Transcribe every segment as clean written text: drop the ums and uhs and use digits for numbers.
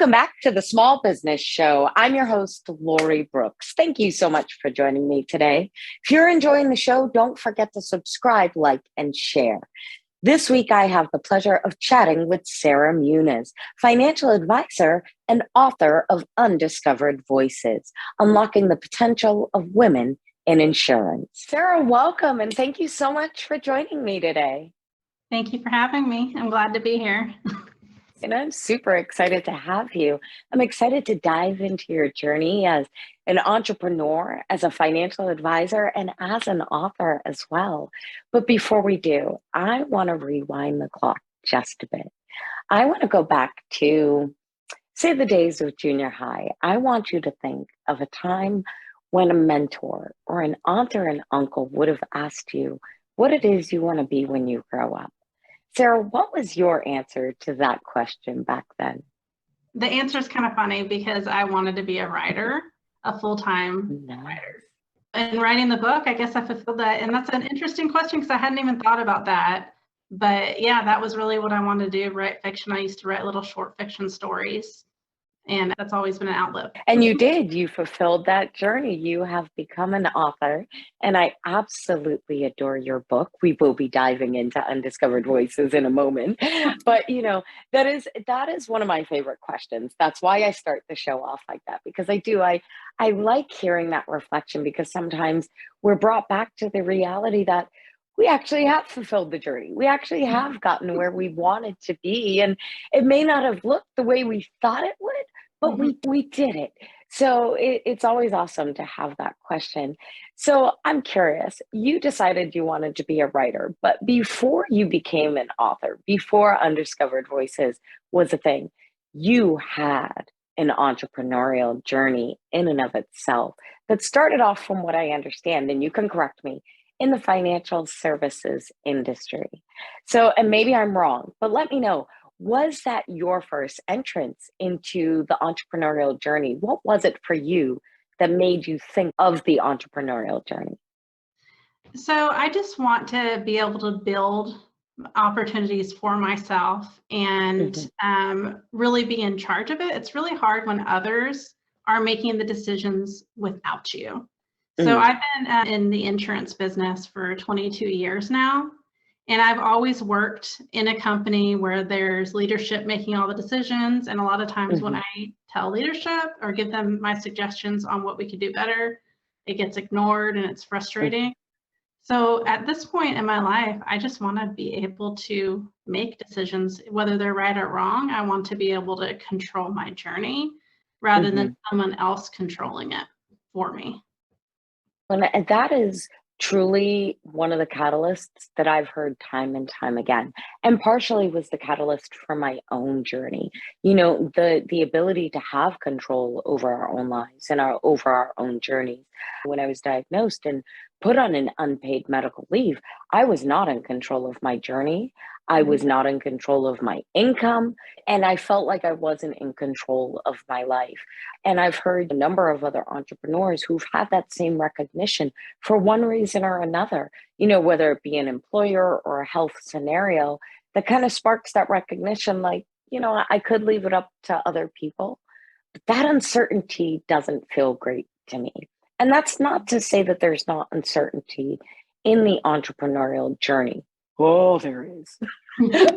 Welcome back to the Small Business Show. I'm your host, Lori Brooks. Thank you so much for joining me today. If you're enjoying the show, don't forget to subscribe, like, and share. This week, I have the pleasure of chatting with Sarah Muniz, financial advisor and author of Undiscovered Voices, Unlocking the Potential of Women in Insurance. Sarah, welcome, and thank you so much for joining me today. Thank you for having me. I'm glad to be here. And I'm super excited to have you. I'm excited to dive into your journey as an entrepreneur, as a financial advisor, and as an author as well. But before we do, I want to rewind the clock just a bit. I want to go back to, say, the days of junior high. I want you to think of a time when a mentor or an aunt or an uncle would have asked you what it is you want to be when you grow up. Sarah, what was your answer to that question back then? The answer is kind of funny because I wanted to be a writer, a full-time writer. In writing the book, I guess I fulfilled that. And that's an interesting question because I hadn't even thought about that. But yeah, that was really what I wanted to do, write fiction. I used to write little short fiction stories. And that's always been an outlet. And you did. You fulfilled that journey. You have become an author. And I absolutely adore your book. We will be diving into Undiscovered Voices in a moment. But that is one of my favorite questions. That's why I start the show off like that, because I like hearing that reflection, because sometimes we're brought back to the reality that we actually have fulfilled the journey. We actually have gotten where we wanted to be. And it may not have looked the way we thought it would, but we did it. So it's always awesome to have that question. So I'm curious, you decided you wanted to be a writer, but before you became an author, before Undiscovered Voices was a thing, you had an entrepreneurial journey in and of itself that started off, from what I understand, and you can correct me, in the financial services industry. So, and maybe I'm wrong, but let me know, was that your first entrance into the entrepreneurial journey? What was it for you that made you think of the entrepreneurial journey? So I just want to be able to build opportunities for myself and really be in charge of it. It's really hard when others are making the decisions without you. So I've been in the insurance business for 22 years now, and I've always worked in a company where there's leadership making all the decisions. And a lot of times when I tell leadership or give them my suggestions on what we could do better, it gets ignored and it's frustrating. So at this point in my life, I just want to be able to make decisions, whether they're right or wrong. I want to be able to control my journey rather than someone else controlling it for me. And that is truly one of the catalysts that I've heard time and time again, and partially was the catalyst for my own journey. The ability to have control over our own lives and over our own journeys. When I was diagnosed and put on an unpaid medical leave, I was not in control of my journey. I was not in control of my income, and I felt like I wasn't in control of my life. And I've heard a number of other entrepreneurs who've had that same recognition for one reason or another, whether it be an employer or a health scenario that kind of sparks that recognition, like, I could leave it up to other people, but that uncertainty doesn't feel great to me. And that's not to say that there's not uncertainty in the entrepreneurial journey. Oh, there is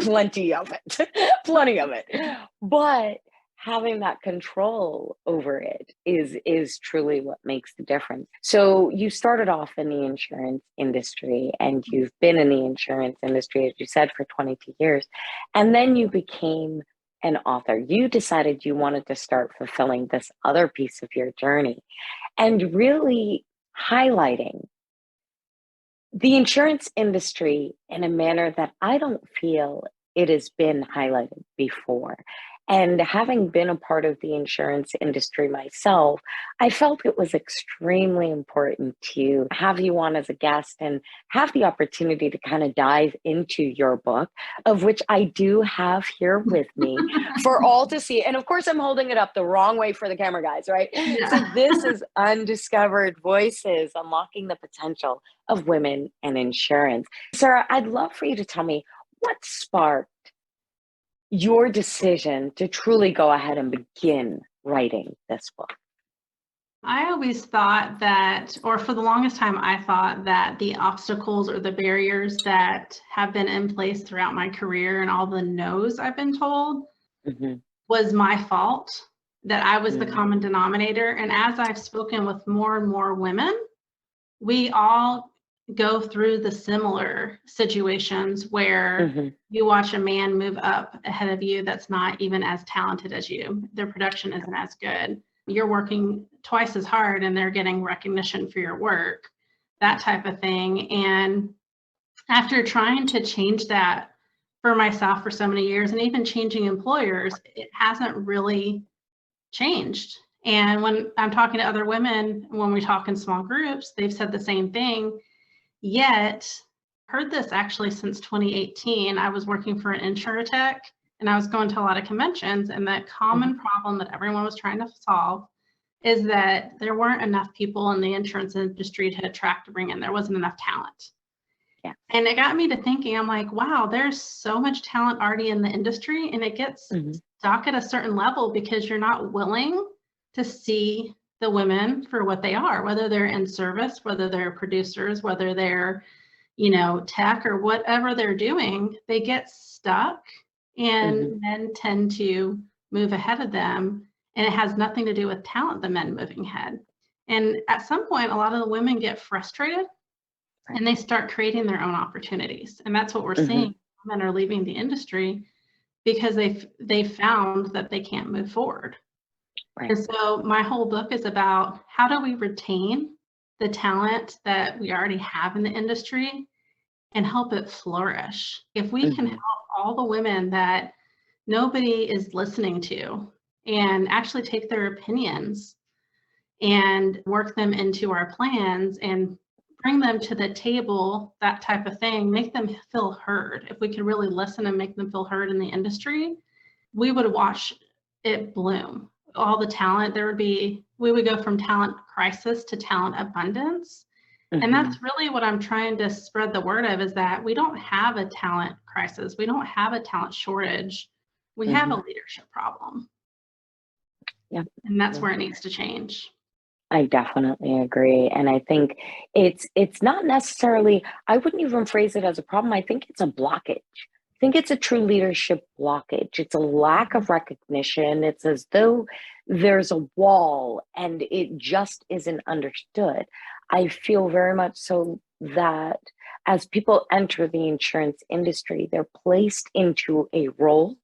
plenty of it. But having that control over it is truly what makes the difference. So you started off in the insurance industry, and you've been in the insurance industry, as you said, for 22 years. And then you became an author. You decided you wanted to start fulfilling this other piece of your journey and really highlighting the insurance industry in a manner that I don't feel it has been highlighted before. And having been a part of the insurance industry myself, I felt it was extremely important to have you on as a guest and have the opportunity to kind of dive into your book, of which I do have here with me for all to see. And of course, I'm holding it up the wrong way for the camera, guys, right? Yeah. So this is Undiscovered Voices, Unlocking the Potential of Women in Insurance. Sarah, I'd love for you to tell me what sparked your decision to truly go ahead and begin writing this book? I always thought that, or for the longest time, I thought that the obstacles or the barriers that have been in place throughout my career and all the no's I've been told Mm-hmm. was my fault, that I was the Mm-hmm. common denominator. And as I've spoken with more and more women, we all go through the similar situations where Mm-hmm. you watch a man move up ahead of you that's not even as talented as you. Their production isn't as good. You're working twice as hard and they're getting recognition for your work, that type of thing. And after trying to change that for myself for so many years and even changing employers, it hasn't really changed. And when I'm talking to other women, when we talk in small groups, they've said the same thing. Yet, heard this actually since 2018. I was working for an insurtech and I was going to a lot of conventions, and the common problem that everyone was trying to solve is that there weren't enough people in the insurance industry to attract to bring in. There wasn't enough talent. Yeah. And it got me to thinking, I'm like, wow, there's so much talent already in the industry, and it gets stuck at a certain level because you're not willing to see the women for what they are, whether they're in service, whether they're producers, whether they're, tech or whatever they're doing. They get stuck and men tend to move ahead of them. And it has nothing to do with talent, the men moving ahead. And at some point, a lot of the women get frustrated and they start creating their own opportunities. And that's what we're seeing. Women are leaving the industry because they've found that they can't move forward. Right. And so my whole book is about how do we retain the talent that we already have in the industry and help it flourish. If we can help all the women that nobody is listening to and actually take their opinions and work them into our plans and bring them to the table, that type of thing, make them feel heard. If we could really listen and make them feel heard in the industry, we would watch it bloom. All the talent, we would go from talent crisis to talent abundance. And that's really what I'm trying to spread the word of, is that we don't have a talent crisis. We don't have a talent shortage. We have a leadership problem. Yeah. And that's where it needs to change. I definitely agree. And I think it's not necessarily, I wouldn't even phrase it as a problem. I think it's a blockage. I think it's a true leadership blockage. It's a lack of recognition. It's as though there's a wall and it just isn't understood. I feel very much so that as people enter the insurance industry, they're placed into a role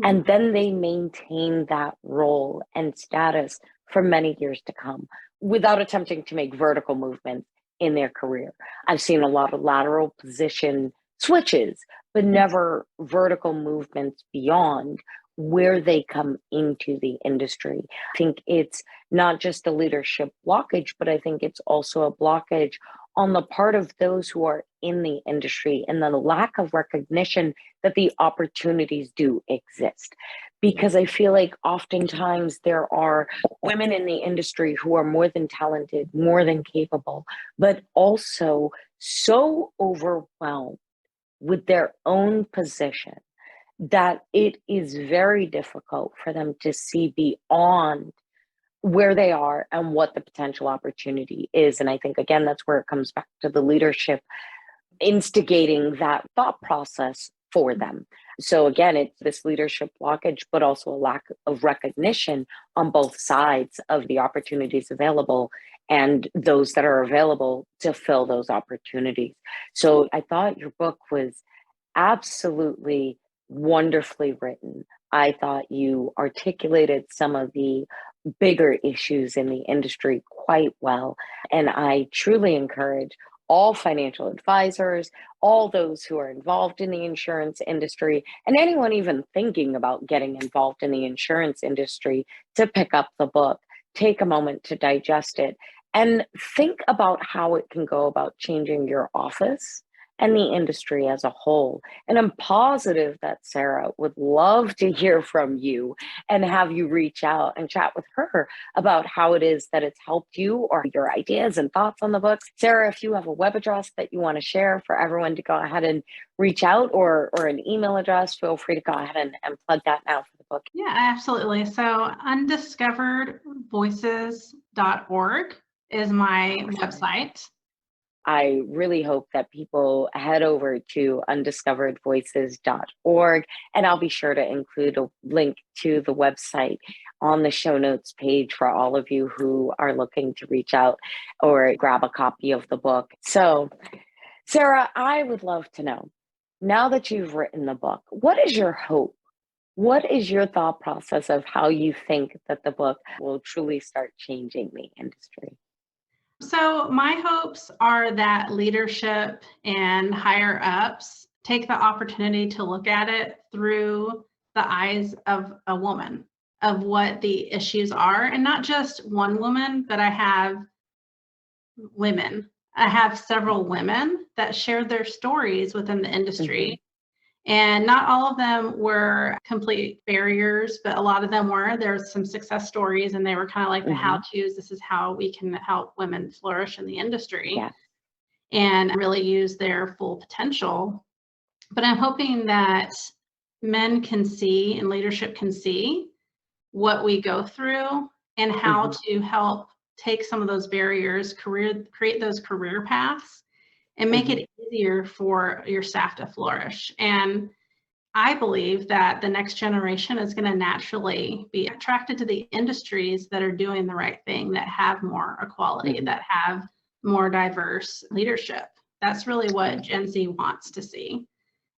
and then they maintain that role and status for many years to come without attempting to make vertical movements in their career. I've seen a lot of lateral position switches, but never vertical movements beyond where they come into the industry. I think it's not just a leadership blockage, but I think it's also a blockage on the part of those who are in the industry and the lack of recognition that the opportunities do exist. Because I feel like oftentimes there are women in the industry who are more than talented, more than capable, but also so overwhelmed with their own position that it is very difficult for them to see beyond where they are and what the potential opportunity is. And I think, again, that's where it comes back to the leadership instigating that thought process for them. So again, it's this leadership blockage, but also a lack of recognition on both sides of the opportunities available and those that are available to fill those opportunities. So I thought your book was absolutely wonderfully written. I thought you articulated some of the bigger issues in the industry quite well. And I truly encourage all financial advisors, all those who are involved in the insurance industry, and anyone even thinking about getting involved in the insurance industry to pick up the book, take a moment to digest it, and think about how it can go about changing your office and the industry as a whole. And I'm positive that Sarah would love to hear from you and have you reach out and chat with her about how it is that it's helped you or your ideas and thoughts on the books. Sarah, if you have a web address that you want to share for everyone to go ahead and reach out, or an email address, feel free to go ahead and plug that now for the book. Yeah, absolutely. So undiscoveredvoices.org is my website. I really hope that people head over to undiscoveredvoices.org, and I'll be sure to include a link to the website on the show notes page for all of you who are looking to reach out or grab a copy of the book. So, Sarah, I would love to know, now that you've written the book, what is your hope? What is your thought process of how you think that the book will truly start changing the industry? So my hopes are that leadership and higher ups take the opportunity to look at it through the eyes of a woman, of what the issues are, and not just one woman, but I have women. I have several women that shared their stories within the industry. And not all of them were complete barriers, but a lot of them were. There's some success stories, and they were kind of like the how-tos. This is how we can help women flourish in the industry and really use their full potential. But I'm hoping that men can see and leadership can see what we go through and how to help take some of those barriers, create those career paths, and make it easier for your staff to flourish. And I believe that the next generation is going to naturally be attracted to the industries that are doing the right thing, that have more equality, that have more diverse leadership. That's really what Gen Z wants to see.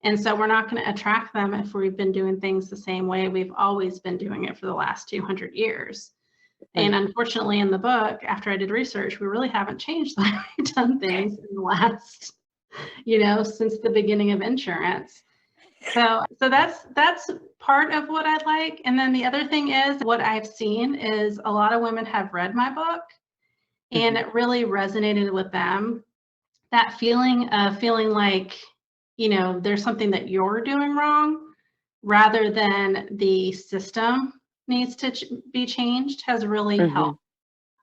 And so we're not going to attract them if we've been doing things the same way we've always been doing it for the last 200 years. And unfortunately, in the book, after I did research, we really haven't changed the way we've done things in the last, since the beginning of insurance. So that's part of what I like. And then the other thing is, what I've seen is a lot of women have read my book, and it really resonated with them. That feeling of feeling like, there's something that you're doing wrong, rather than the system needs to be changed, has really helped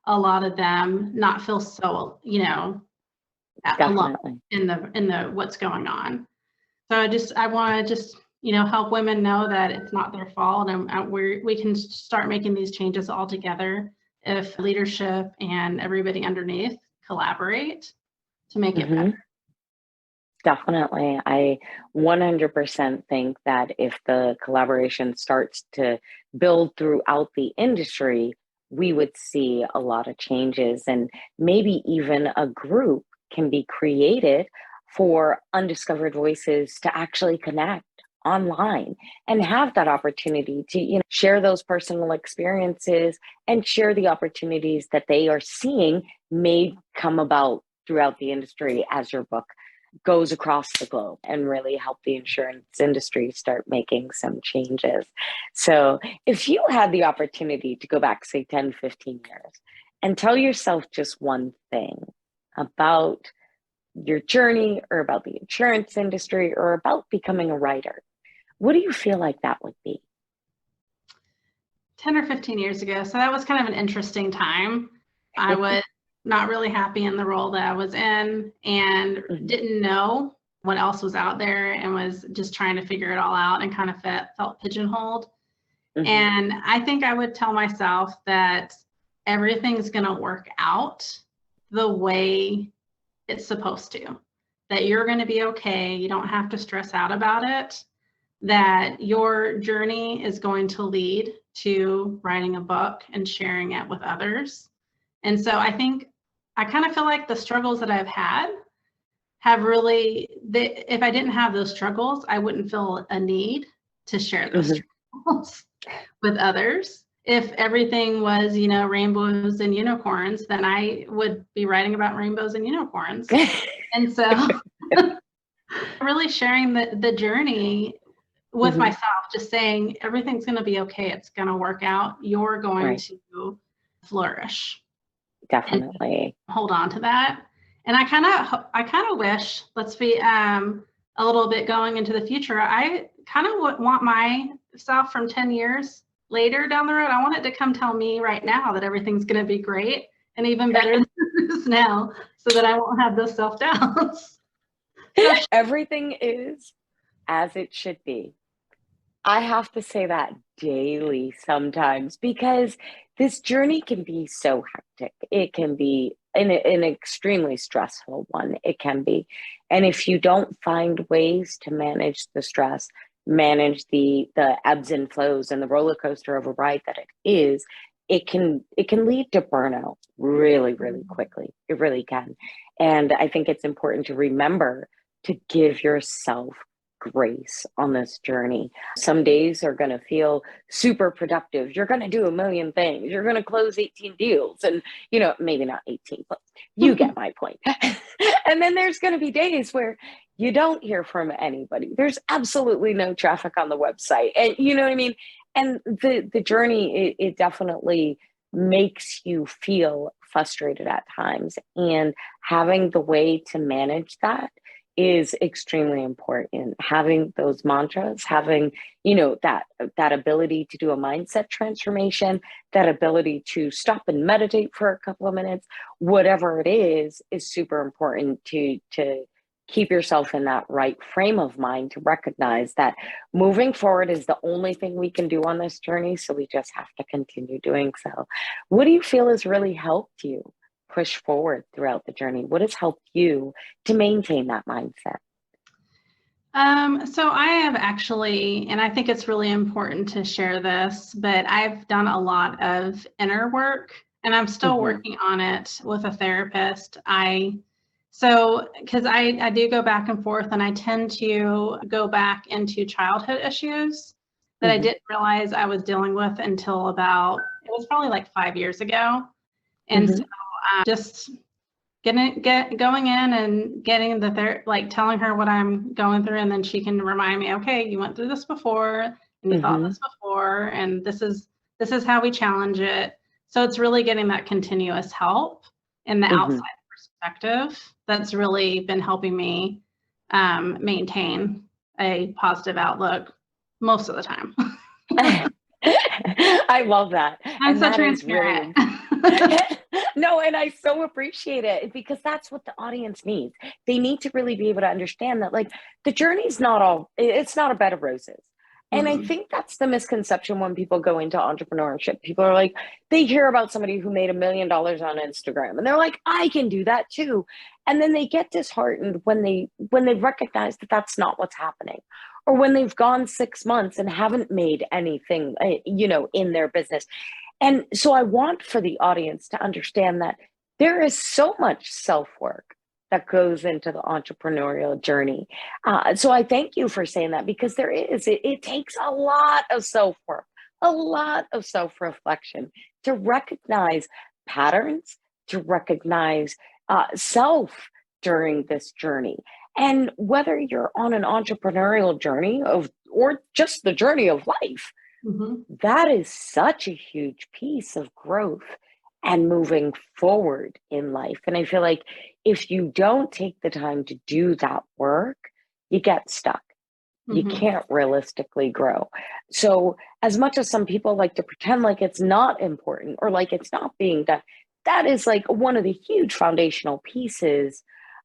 a lot of them not feel so, alone in the what's going on. So I want to just, help women know that it's not their fault, and we can start making these changes all together if leadership and everybody underneath collaborate to make it better. Definitely. I 100% think that if the collaboration starts to build throughout the industry, we would see a lot of changes, and maybe even a group can be created for undiscovered voices to actually connect online and have that opportunity to share those personal experiences and share the opportunities that they are seeing may come about throughout the industry as your book goes across the globe, and really help the insurance industry start making some changes. So if you had the opportunity to go back, say 10, 15 years and tell yourself just one thing about your journey or about the insurance industry or about becoming a writer, what do you feel like that would be? 10 or 15 years ago. So that was kind of an interesting time. I was not really happy in the role that I was in, and didn't know what else was out there, and was just trying to figure it all out, and kind of felt pigeonholed. And I think I would tell myself that everything's going to work out the way it's supposed to, that you're going to be okay. You don't have to stress out about it, that your journey is going to lead to writing a book and sharing it with others. And so I think I kind of feel like the struggles that I've had have really, if I didn't have those struggles, I wouldn't feel a need to share those struggles with others. If everything was, rainbows and unicorns, then I would be writing about rainbows and unicorns. And so really sharing the journey with myself, just saying everything's going to be okay. It's going to work out. You're going to flourish. Definitely. Hold on to that. And I kind of wish, let's be a little bit going into the future. I kind of want myself from 10 years later down the road. I want it to come tell me right now that everything's going to be great and even better than it is now, so that I won't have those self-doubts. Everything is as it should be. I have to say that daily sometimes because this journey can be so hectic. It can be an extremely stressful one. It can be. And if you don't find ways to manage the stress, manage the ebbs and flows and the roller coaster of a ride that it is, it can lead to burnout really, really quickly. It really can. And I think it's important to remember to give yourself grace on this journey. Some days are going to feel super productive. You're going to do a million things. You're going to close 18 deals and, maybe not 18, but you get my point. And then there's going to be days where you don't hear from anybody. There's absolutely no traffic on the website. And you know what I mean? And the journey, it definitely makes you feel frustrated at times. And having the way to manage that is extremely important. Having those mantras, having, that ability to do a mindset transformation, that ability to stop and meditate for a couple of minutes, whatever it is super important to keep yourself in that right frame of mind to recognize that moving forward is the only thing we can do on this journey. So we just have to continue doing so. What do you feel has really helped you push forward throughout the journey? What has helped you to maintain that mindset? So I have actually, and I think it's really important to share this, but I've done a lot of inner work and I'm still working on it with a therapist. Because I do go back and forth and I tend to go back into childhood issues that I didn't realize I was dealing with until it was probably like 5 years ago. And so just going in and getting telling her what I'm going through, and then she can remind me, okay, you went through this before and you thought this before, and this is how we challenge it. So it's really getting that continuous help in the outside perspective that's really been helping me maintain a positive outlook most of the time. I love that. I'm so transparent. No, and I so appreciate it because that's what the audience needs. They need to really be able to understand that, like, the journey's it's not a bed of roses. And I think that's the misconception when people go into entrepreneurship. People are like, they hear about somebody who made $1 million on Instagram and they're like, I can do that too. And then they get disheartened when they recognize that that's not what's happening, or when they've gone 6 months and haven't made anything, in their business. And so I want for the audience to understand that there is so much self-work that goes into the entrepreneurial journey. So I thank you for saying that, because it takes a lot of self-work, a lot of self-reflection to recognize patterns, to recognize self during this journey. And whether you're on an entrepreneurial journey or just the journey of life, that is such a huge piece of growth and moving forward in life. And I feel like if you don't take the time to do that work, you get stuck. You can't realistically grow. So as much as some people like to pretend like it's not important or like it's not being done, that is like one of the huge foundational pieces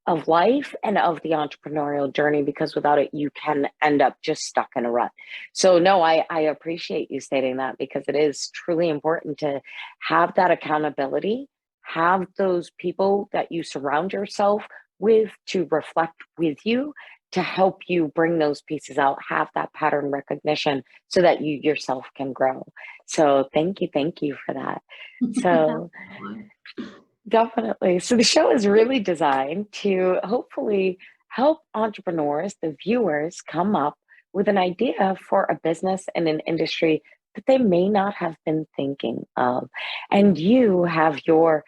of life and of the entrepreneurial journey, because without it, you can end up just stuck in a rut. So no, I appreciate you stating that, because it is truly important to have that accountability, have those people that you surround yourself with to reflect with you, to help you bring those pieces out, have that pattern recognition so that you yourself can grow. So thank you for that. So definitely. So the show is really designed to hopefully help entrepreneurs, the viewers, come up with an idea for a business in an industry that they may not have been thinking of. And you have your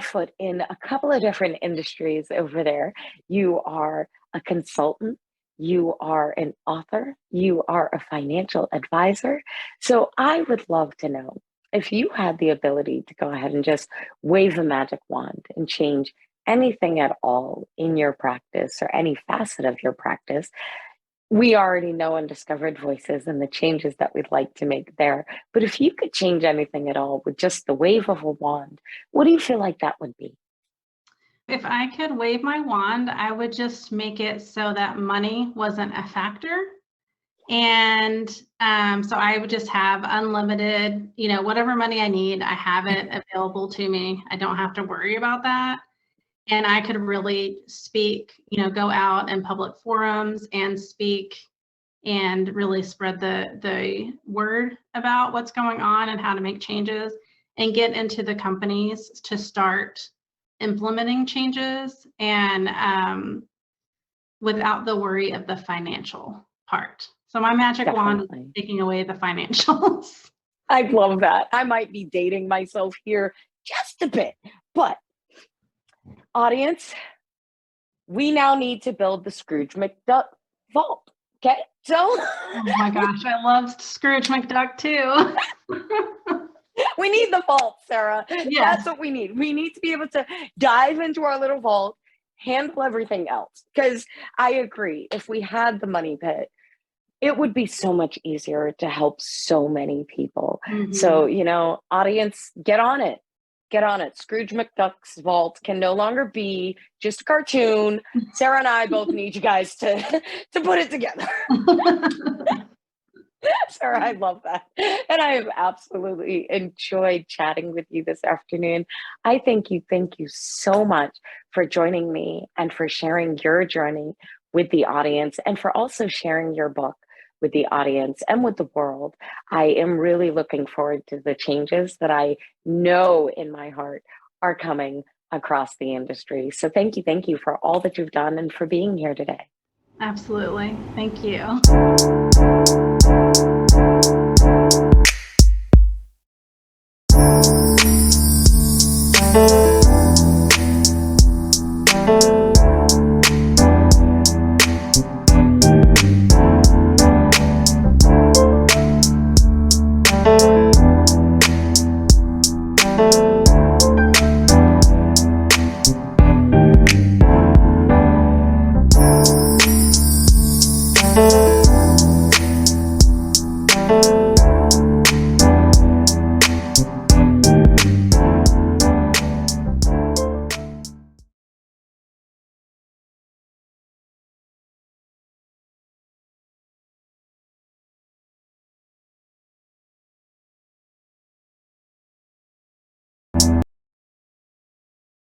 foot in a couple of different industries over there. You are a consultant, you are an author, you are a financial advisor. So I would love to know, if you had the ability to go ahead and just wave a magic wand and change anything at all in your practice or any facet of your practice, we already know undiscovered voices and the changes that we'd like to make there. But if you could change anything at all with just the wave of a wand, what do you feel like that would be? If I could wave my wand, I would just make it so that money wasn't a factor. And so I would just have unlimited, whatever money I need, I have it available to me. I don't have to worry about that. And I could really speak, go out in public forums and speak and really spread the word about what's going on and how to make changes, and get into the companies to start implementing changes, and without the worry of the financial part. So my magic wand is Definitely. taking away the financials. I love that. I might be dating myself here just a bit, but audience, we now need to build the Scrooge McDuck vault. Okay, so Oh my gosh, I love Scrooge McDuck too. we need the vault, Sarah. Yes. That's what we need. We need to be able to dive into our little vault, handle everything else. Because I agree, if we had the money pit, it would be so much easier to help so many people. So, audience, get on it. Get on it. Scrooge McDuck's vault can no longer be just a cartoon. Sarah and I both need you guys to put it together. Sarah, I love that. And I have absolutely enjoyed chatting with you this afternoon. I thank you so much for joining me and for sharing your journey with the audience, and for also sharing your book with the audience and with the world. I am really looking forward to the changes that I know in my heart are coming across the industry. So thank you for all that you've done and for being here today. Absolutely. Thank you.